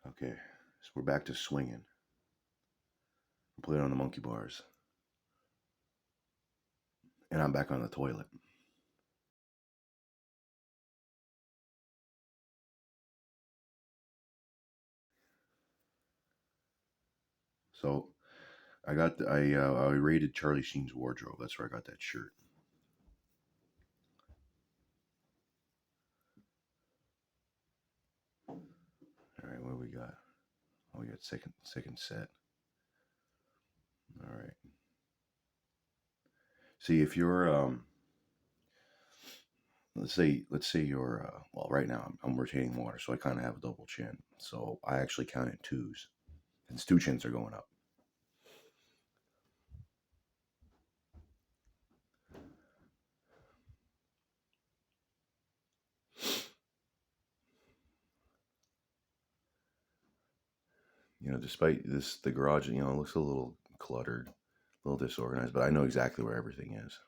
Okay, so we're back to swinging. I'm playing on the monkey bars. And I'm back on the toilet. So I raided Charlie Sheen's wardrobe. That's where I got that shirt. All right, what do we got? Oh, we got second set. All right. See, if you're let's say you're well, right now I'm retaining water, so I kind of have a double chin. So I actually counted twos, and 2 chins are going up. You know, despite this, the garage, you know, looks a little cluttered, a little disorganized, but I know exactly where everything is.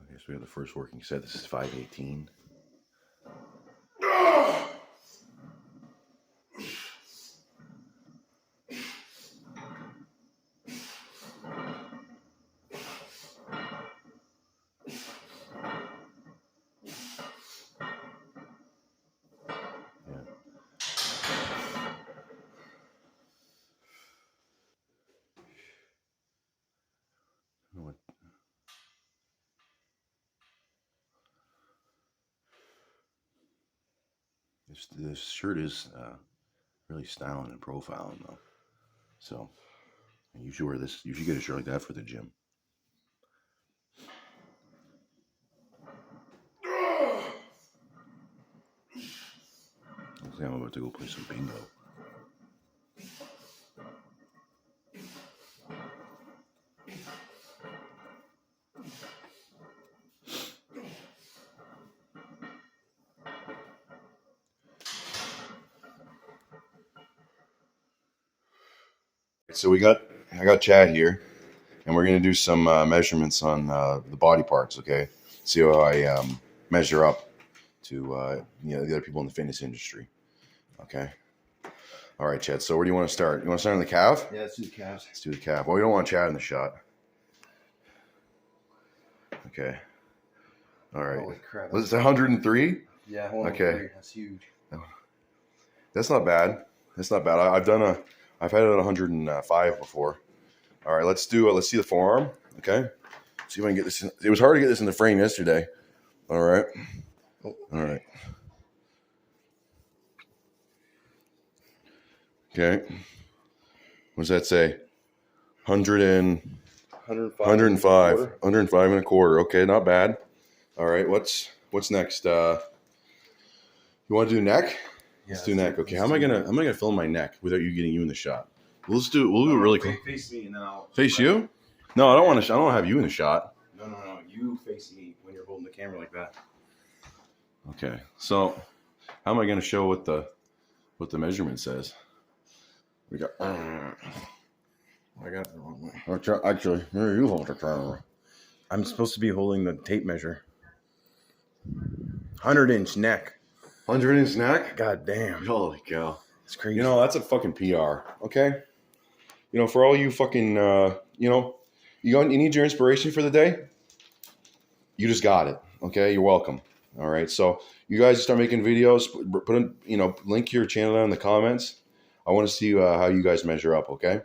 Okay, so we have the first working set. This is 518. What? This shirt is really styling and profiling though. So you should wear this. You should get a shirt like that for the gym. Looks like I'm about to go play some bingo. So I got Chad here, and we're gonna do some measurements on the body parts. Okay, see how I measure up to you know, the other people in the fitness industry. Okay. All right, Chad. So where do you want to start? You want to start on the calf? Yeah, let's do the calves. Let's do the calf. Well, we don't want Chad in the shot. Okay. All right. Holy crap. Was it 103? Yeah, 103. Okay. That's huge. That's not bad. That's not bad. I've had it at 105 before. All right, let's see the forearm. Okay. See if I can get this in. It was hard to get this in the frame yesterday. All right. All right. Okay. What does that say? 105 and a quarter. Okay, not bad. All right, what's next? You want to do neck? Yeah, let's do neck. Okay, how am I gonna film my neck without you getting you in the shot? We'll do it really cool. Face me and then I'll face you. No, I don't want to. I don't have you in the shot. No. You face me when you're holding the camera like that. Okay, so how am I gonna show what the measurement says? We got. I got it the wrong way. Actually, maybe you hold the camera. I'm supposed to be holding the tape measure. 100-inch neck. 100-inch neck? God damn. Holy cow. It's crazy. You know, that's a fucking PR, okay? You know, for all you fucking, you know, you need your inspiration for the day? You just got it, okay? You're welcome. All right, so you guys start making videos. Put in, you know, link your channel down in the comments. I want to see how you guys measure up, okay?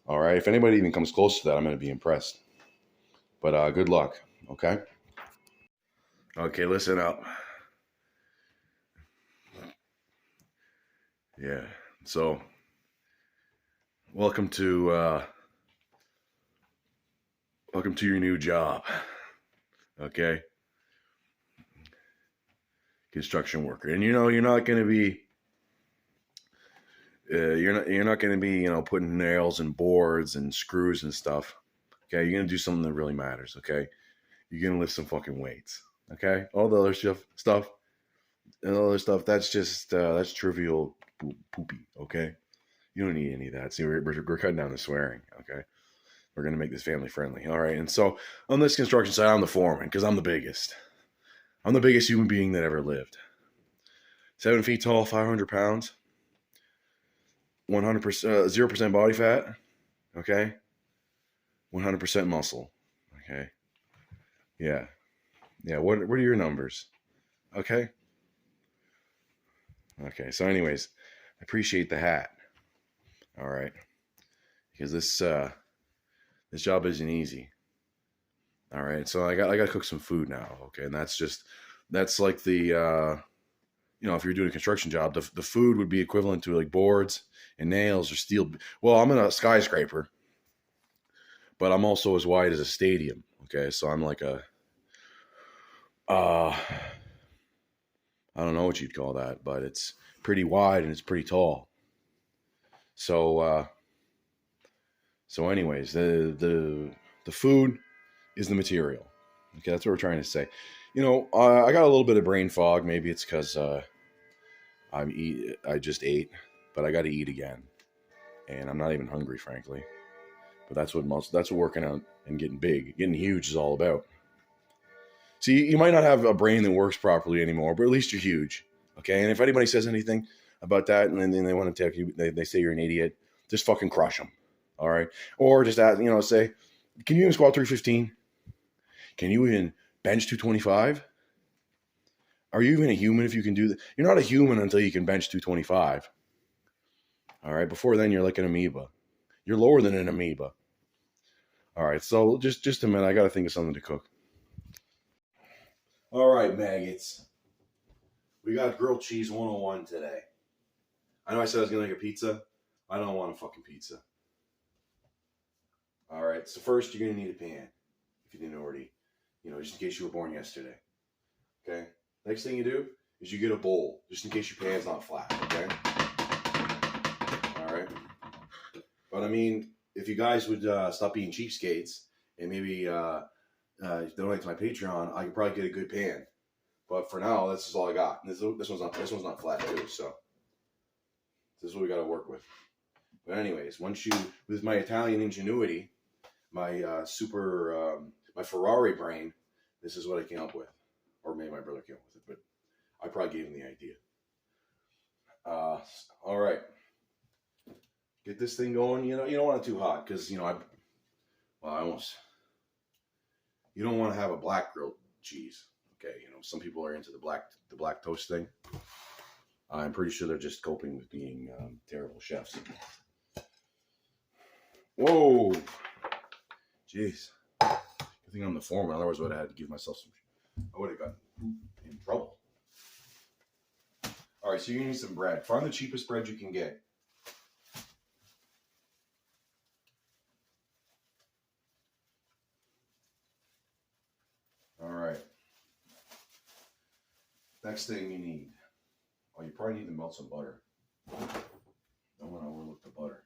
All right, if anybody even comes close to that, I'm going to be impressed. But good luck, okay? Okay, listen up. Yeah, so welcome to your new job, okay? Construction worker, and you know you're not going to be you're not going to be, you know, putting nails and boards and screws and stuff. Okay, you're going to do something that really matters. Okay, you're going to lift some fucking weights. Okay, all the other stuff, and all the other stuff. That's just that's trivial poopy. Okay, you don't need any of that. See, we're cutting down the swearing. Okay, we're gonna make this family friendly. All right, and so on this construction site, I'm the foreman because I'm the biggest. I'm the biggest human being that ever lived. 7 feet tall, 500 pounds, 100%, 0% body fat. Okay, 100% muscle. Okay, yeah, yeah. What are your numbers? Okay. Okay. So, anyways, I appreciate the hat. All right, because this job isn't easy. All right, so I got to cook some food now. Okay, and that's like the if you're doing a construction job, the food would be equivalent to like boards and nails or steel. Well, I'm in a skyscraper, but I'm also as wide as a stadium. Okay, so I'm like a uh, I don't know what you'd call that, but it's pretty wide and it's pretty tall. So anyways, the food is the material. Okay, that's what we're trying to say. I got a little bit of brain fog. Maybe it's because I just ate, but I got to eat again, and I'm not even hungry, frankly. But that's what working out and getting huge is all about. See, you might not have a brain that works properly anymore, but at least you're huge. Okay, and if anybody says anything about that, and then they want to tell you, they say you're an idiot, just fucking crush them. All right, or just ask, say, can you even squat 315? Can you even bench 225? Are you even a human if you can do that? You're not a human until you can bench 225. All right, before then you're like an amoeba. You're lower than an amoeba. All right, so just a minute, I got to think of something to cook. All right, maggots. We got grilled cheese 101 today. I know I said I was going to make a pizza. I don't want a fucking pizza. All right, so first you're going to need a pan. If you didn't already, just in case you were born yesterday. Okay? Next thing you do is you get a bowl, just in case your pan's not flat. Okay? All right? But I mean, if you guys would stop being cheapskates and maybe donate to my Patreon, I could probably get a good pan. But for now, this is all I got. This one's not flat too, so this is what we got to work with. But anyways, with my Italian ingenuity, my my Ferrari brain, this is what I came up with, or maybe my brother came up with it, but I probably gave him the idea. All right, get this thing going. You don't want it too hot because you don't want to have a black grilled cheese. Okay, some people are into the black toast thing. I'm pretty sure they're just coping with being terrible chefs. Whoa, jeez. Good thing I'm the foreman. Otherwise, I would have had to give myself I would have gotten in trouble. All right, so you need some bread. Find the cheapest bread you can get. All right. Next thing you need. Oh, you probably need to melt some butter. Don't want to overlook the butter.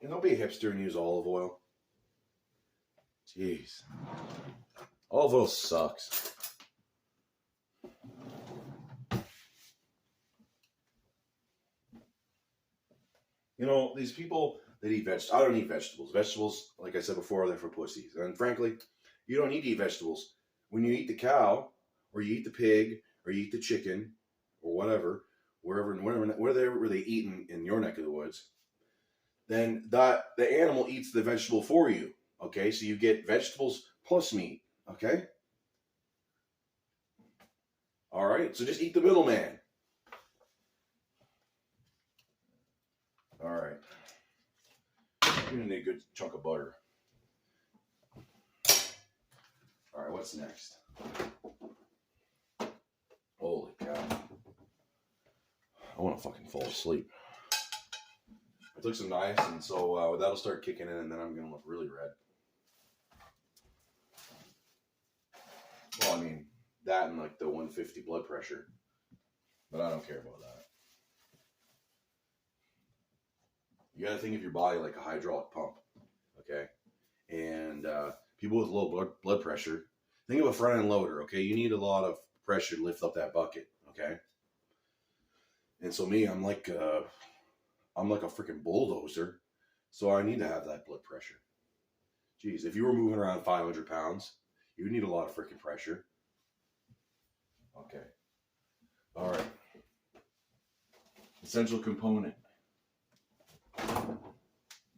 And don't be a hipster and use olive oil. Jeez. Olive oil sucks. These people that eat vegetables. I don't eat vegetables. Vegetables, like I said before, they're for pussies. And frankly, you don't need to eat vegetables. When you eat the cow, or you eat the pig, or you eat the chicken, or whatever, wherever they eat in your neck of the woods, then the animal eats the vegetable for you. Okay, so you get vegetables plus meat. Okay? All right, so just eat the middleman. All right. You're gonna need a good chunk of butter. All right, what's next? Holy cow. I want to fucking fall asleep. I took some niacin, so that'll start kicking in, and then I'm gonna look really red. Well, I mean, that and like the 150 blood pressure, but I don't care about that. You gotta think of your body like a hydraulic pump, okay? And people with low blood pressure, think of a front end loader, okay? You need a lot of pressure to lift up that bucket, okay? And so me, I'm like a freaking bulldozer, so I need to have that blood pressure. Geez, if you were moving around 500 pounds, you need a lot of freaking pressure. Okay. All right. Essential component.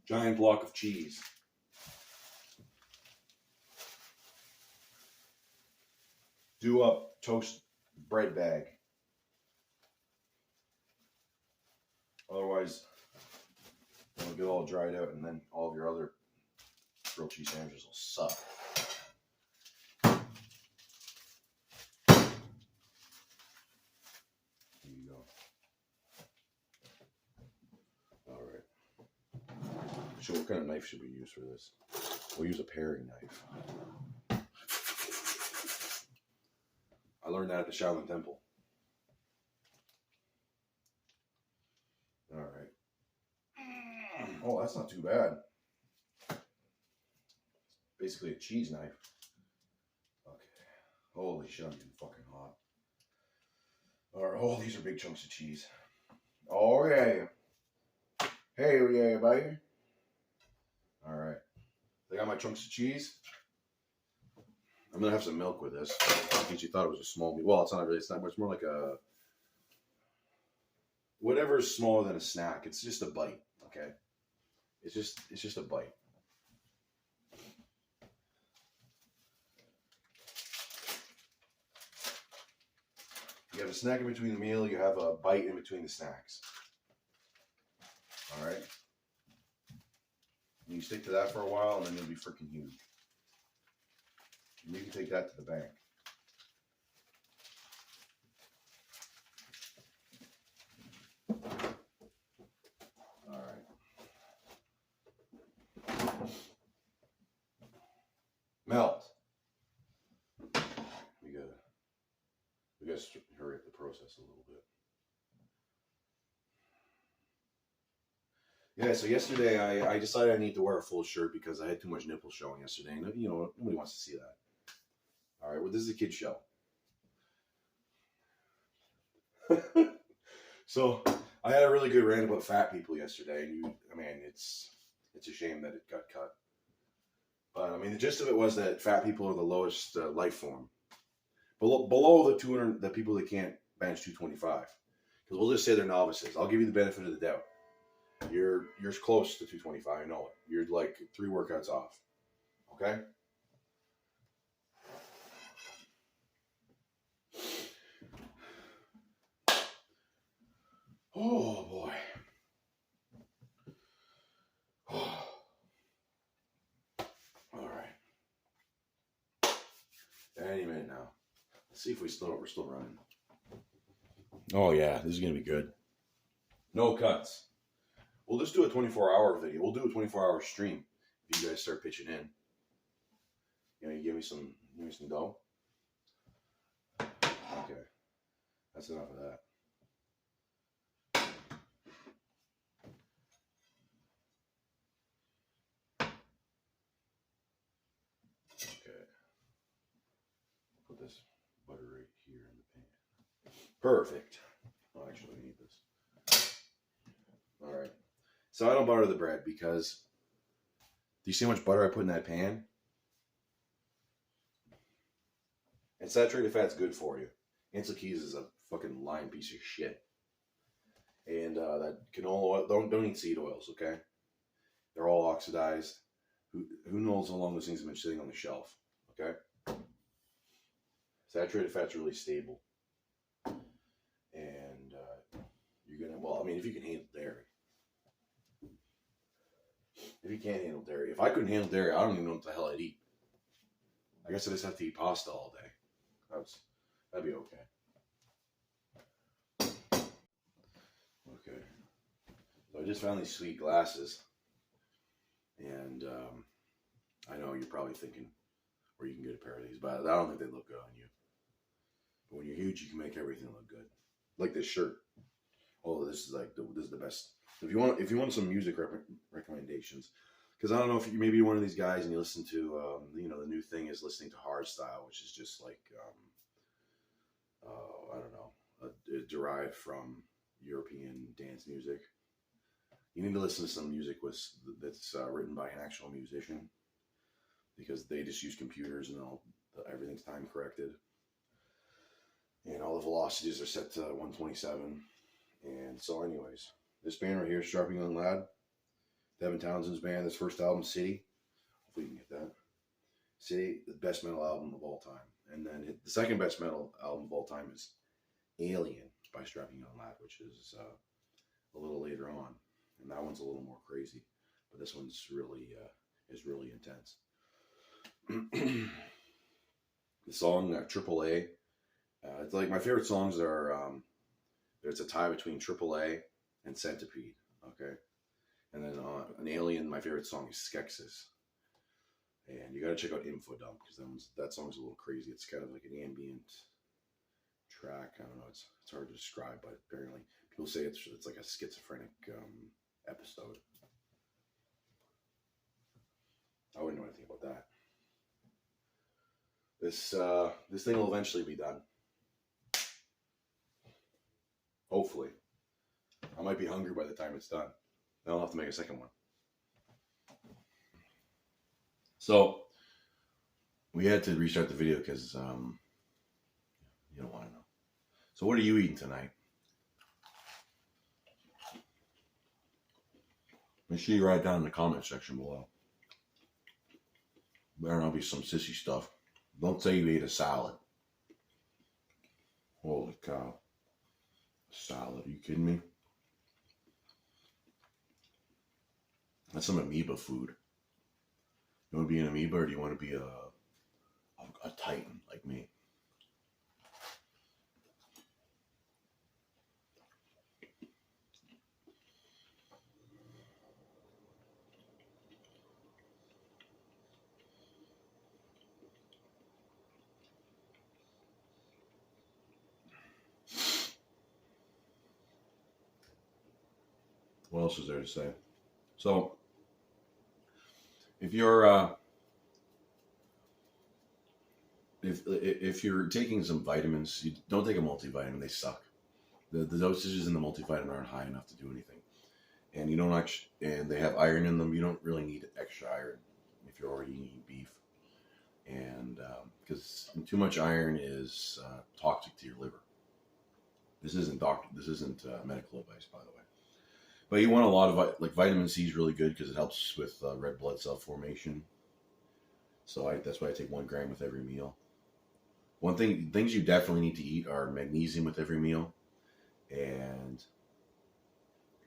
Giant block of cheese. Do up toast bread bag. Otherwise, it'll get all dried out and then all of your other grilled cheese sandwiches will suck. Here you go. All right. So what kind of knife should we use for this? We'll use a paring knife. I learned that at the Shaolin Temple. All right. Oh, that's not too bad. Basically a cheese knife. Okay. Holy shit, I'm getting fucking hot. All right. Oh, these are big chunks of cheese. Oh, yeah. Hey, yeah, buddy. All right. I got my chunks of cheese. I'm going to have some milk with this. In case you thought it was a small meal. Well, it's not really. It's not much more like a... Whatever is smaller than a snack. It's just a bite, okay? It's just a bite. You have a snack in between the meal. You have a bite in between the snacks. All right? And you stick to that for a while, and then you'll be freaking huge. And you can take that to the bank. All right. Melt. We gotta hurry up the process a little bit. Yeah, so yesterday I decided I need to wear a full shirt because I had too much nipple showing yesterday, and you know nobody wants to see that. All right, well this is a kid show. So I had a really good rant about fat people yesterday, and it's a shame that it got cut. But I mean, the gist of it was that fat people are the lowest life form, below the people that can't bench 225. Because we'll just say they're novices. I'll give you the benefit of the doubt. You're close to 225. I know it. You're like 3 workouts off. Okay. Oh boy. All right. Any minute now. Let's see if we're still running. Oh yeah, this is gonna be good. No cuts. We'll just do a 24-hour video. We'll do a 24-hour stream if you guys start pitching in. You know, you give me some dough. Okay, that's enough of that. Okay, put this butter right here in the pan. Perfect. Oh, actually, I need this. All right. So I don't butter the bread because do you see how much butter I put in that pan? And saturated fat's good for you. Ansel Keys is a fucking lying piece of shit. And that canola oil, don't eat seed oils, okay? They're all oxidized. Who knows how long those things have been sitting on the shelf, okay? Saturated fat's really stable. And you're gonna, well, I mean, if you can handle dairy. If you can't handle dairy. If I couldn't handle dairy, I don't even know what the hell I'd eat. I guess I just have to eat pasta all day. That'd be okay. Okay. So I just found these sweet glasses. And I know you're probably thinking where you can get a pair of these, but I don't think they look good on you. But when you're huge, you can make everything look good. Like this shirt. Oh, this is the best. If you want some music recommendations, Because I don't know if you maybe you're one of these guys and you listen to, the new thing is listening to hardstyle, which is just like, I don't know, derived from European dance music. You need to listen to some music that's written by an actual musician, because they just use computers and everything's time corrected. And all the velocities are set to 127. And so anyways, this band right here, Strapping Young Lad, Devin Townsend's band, his first album, City. Hopefully you can get that. City, the best metal album of all time. And then the second best metal album of all time is Alien by Strapping Young Lad, which is a little later on. And that one's a little more crazy. But this one's really intense. The song AAA, it's like my favorite songs are, there's a tie between AAA and Centipede, okay? And then on Alien, my favorite song is Skeksis. And you got to check out Infodump, because that song's a little crazy. It's kind of like an ambient track. I don't know. It's hard to describe, but apparently people say it's like a schizophrenic episode. I wouldn't know anything about that. This thing will eventually be done. Hopefully. I might be hungry by the time it's done. Then I'll have to make a second one. So, we had to restart the video because you don't want to know. So what are you eating tonight? Make sure you write down in the comment section below. Better not be some sissy stuff. Don't say you ate a salad. Holy cow. Salad, are you kidding me? That's some amoeba food. You want to be an amoeba, or do you want to be a titan like me? What else is there to say? So, if you're if you're taking some vitamins, you don't take a multivitamin. They suck. The dosages in the multivitamin aren't high enough to do anything, and you don't actually. And they have iron in them. You don't really need extra iron if you're already eating beef, and because too much iron is toxic to your liver. This isn't medical advice, by the way. But you want a lot of, like, vitamin C is really good because it helps with red blood cell formation. So that's why I take 1 gram with every meal. Things you definitely need to eat are magnesium with every meal. And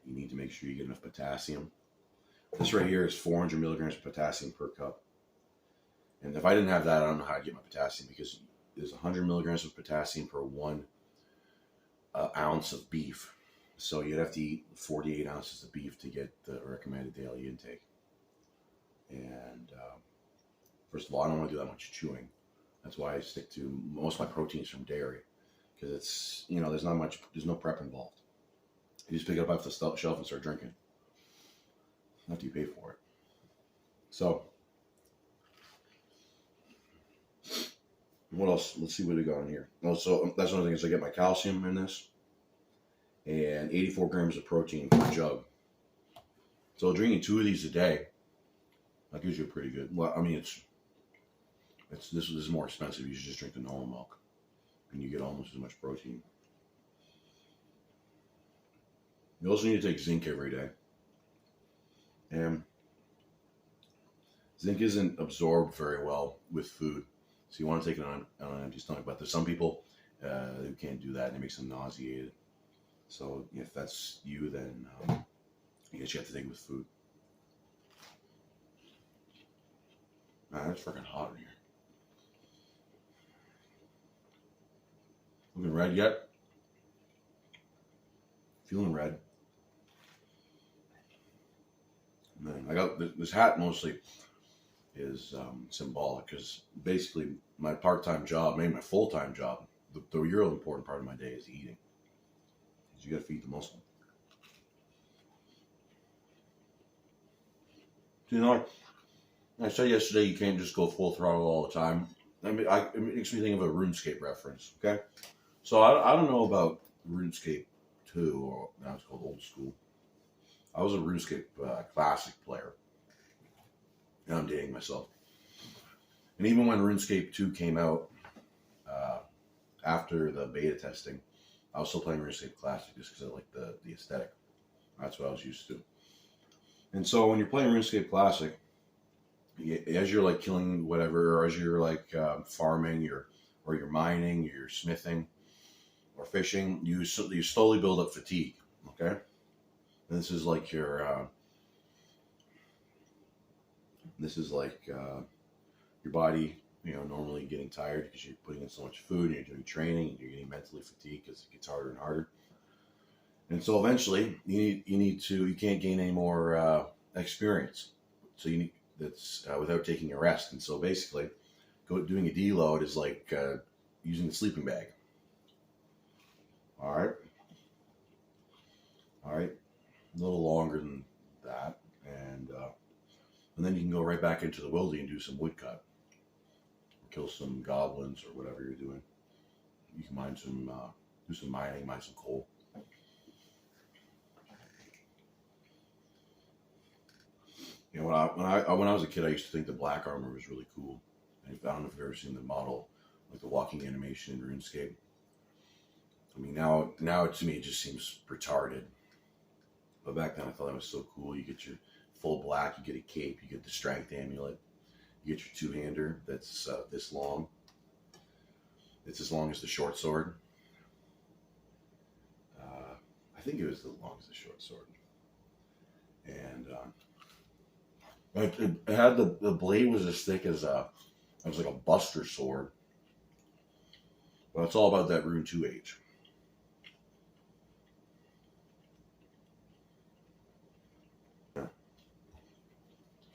you need to make sure you get enough potassium. This right here is 400 milligrams of potassium per cup. And if I didn't have that, I don't know how to get my potassium, because there's 100 milligrams of potassium per 1 ounce of beef. So you'd have to eat 48 ounces of beef to get the recommended daily intake. And first of all, I don't want to do that much chewing. That's why I stick to most of my proteins from dairy, because it's, there's no prep involved. You just pick it up off the shelf and start drinking. After you pay for it. So, what else? Let's see what we got in here. Oh, so that's another thing, is I get my calcium in this. And 84 grams of protein per jug. So drinking 2 of these a day, that gives you a pretty good. Well, I mean, this is more expensive. You should just drink the normal milk, and you get almost as much protein. You also need to take zinc every day, and zinc isn't absorbed very well with food, so you want to take it on an empty stomach. But there's some people who can't do that, and it makes them nauseated. So if that's you, then I guess you have to take it with food. Man, it's freaking hot in here. Looking red yet? Feeling red. Man, I got this hat mostly is symbolic, because basically my part-time job, maybe my full-time job, the real important part of my day is eating. You got to feed the muscle. You know, I said yesterday you can't just go full throttle all the time. It makes me think of a RuneScape reference. Okay, so I don't know about RuneScape 2, or now it's called Old School. I was a RuneScape Classic player, and I'm dating myself. And even when RuneScape 2 came out, after the beta testing, I was still playing RuneScape Classic just because I like the aesthetic. That's what I was used to. And so when you're playing RuneScape Classic, as you're like killing whatever, or as you're like farming, or you're mining, or you're smithing, or fishing, you slowly build up fatigue. Okay, and this is like your body, normally getting tired because you're putting in so much food and you're doing training and you're getting mentally fatigued because it gets harder and harder. And so eventually you can't gain any more experience. So you need that's without taking a rest. And so basically, doing a deload is like using the sleeping bag. All right, a little longer than that, and then you can go right back into the wildy and do some woodcut, kill some goblins or whatever you're doing. You can do some mining, mine some coal. When I was a kid, I used to think the black armor was really cool. And I don't know if you've ever seen the model, like the walking animation in RuneScape. I mean, now to me it just seems retarded. But back then I thought that was so cool. You get your full black, you get a cape, you get the strength amulet, you get your two-hander that's this long. It's as long as the short sword. I think it was as long as the short sword. And it had the blade was as thick as it was like a buster sword. But it's all about that Rune 2H.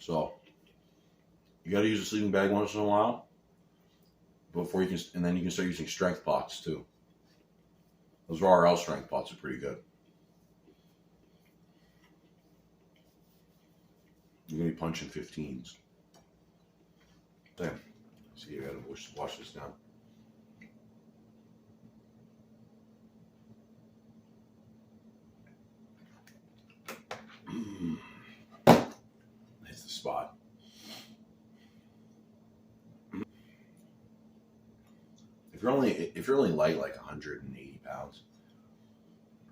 So you got to use a sleeping bag once in a while before you can, and then you can start using strength pots too. Those RL strength pots are pretty good. You're gonna be punching 15s. Damn. See, you gotta wash this down. Hits the spot. If you're only light, like 180 pounds,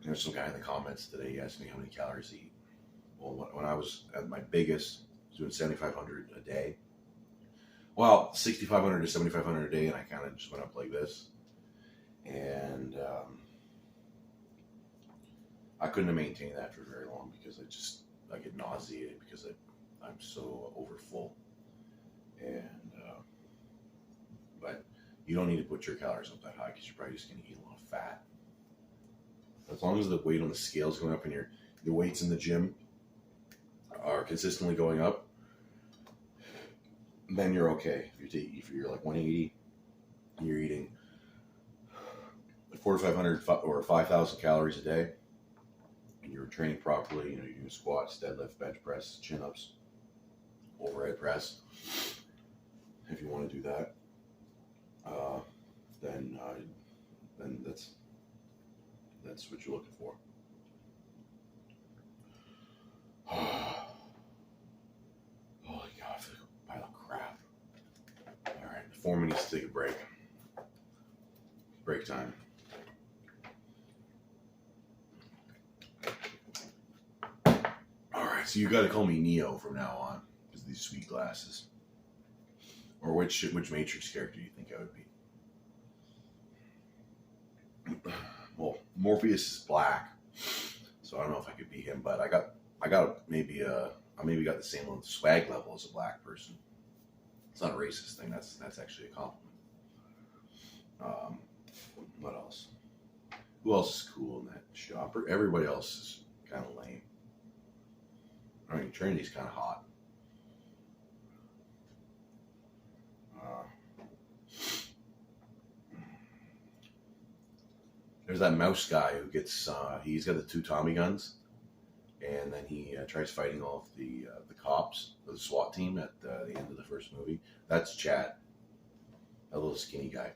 there's some guy in the comments today. He asked me how many calories to eat. Well, when I was at my biggest, I was doing 7,500 a day. Well, 6,500 to 7,500 a day, and I kind of just went up like this. And I couldn't have maintained that for very long because I get nauseated because I'm so over full. And but you don't need to put your calories up that high because you're probably just going to eat a lot of fat. As long as the weight on the scale is going up and your weights in the gym are consistently going up, then you're okay. If you're like 180, and you're eating 4,500 or 5,000 calories a day, and you're training properly, you're doing squats, deadlift, bench press, chin-ups, overhead press. If you want to do that, then that's what you're looking for. Holy God, I feel like a pile of crap. All right, the foreman needs to take a break. Break time. All right, so you got to call me Neo from now on because of these sweet glasses. Or which Matrix character do you think I would be? Well, Morpheus is black, so I don't know if I could be him, but I got maybe got the same swag level as a black person. It's not a racist thing. That's actually a compliment. What else? Who else is cool in that shop? Everybody else is kind of lame. I mean, Trinity's kind of hot. There's that mouse guy who gets, he's got the two Tommy guns. and then he tries fighting all of the cops, the SWAT team at the end of the first movie. That's Chad, a little skinny guy.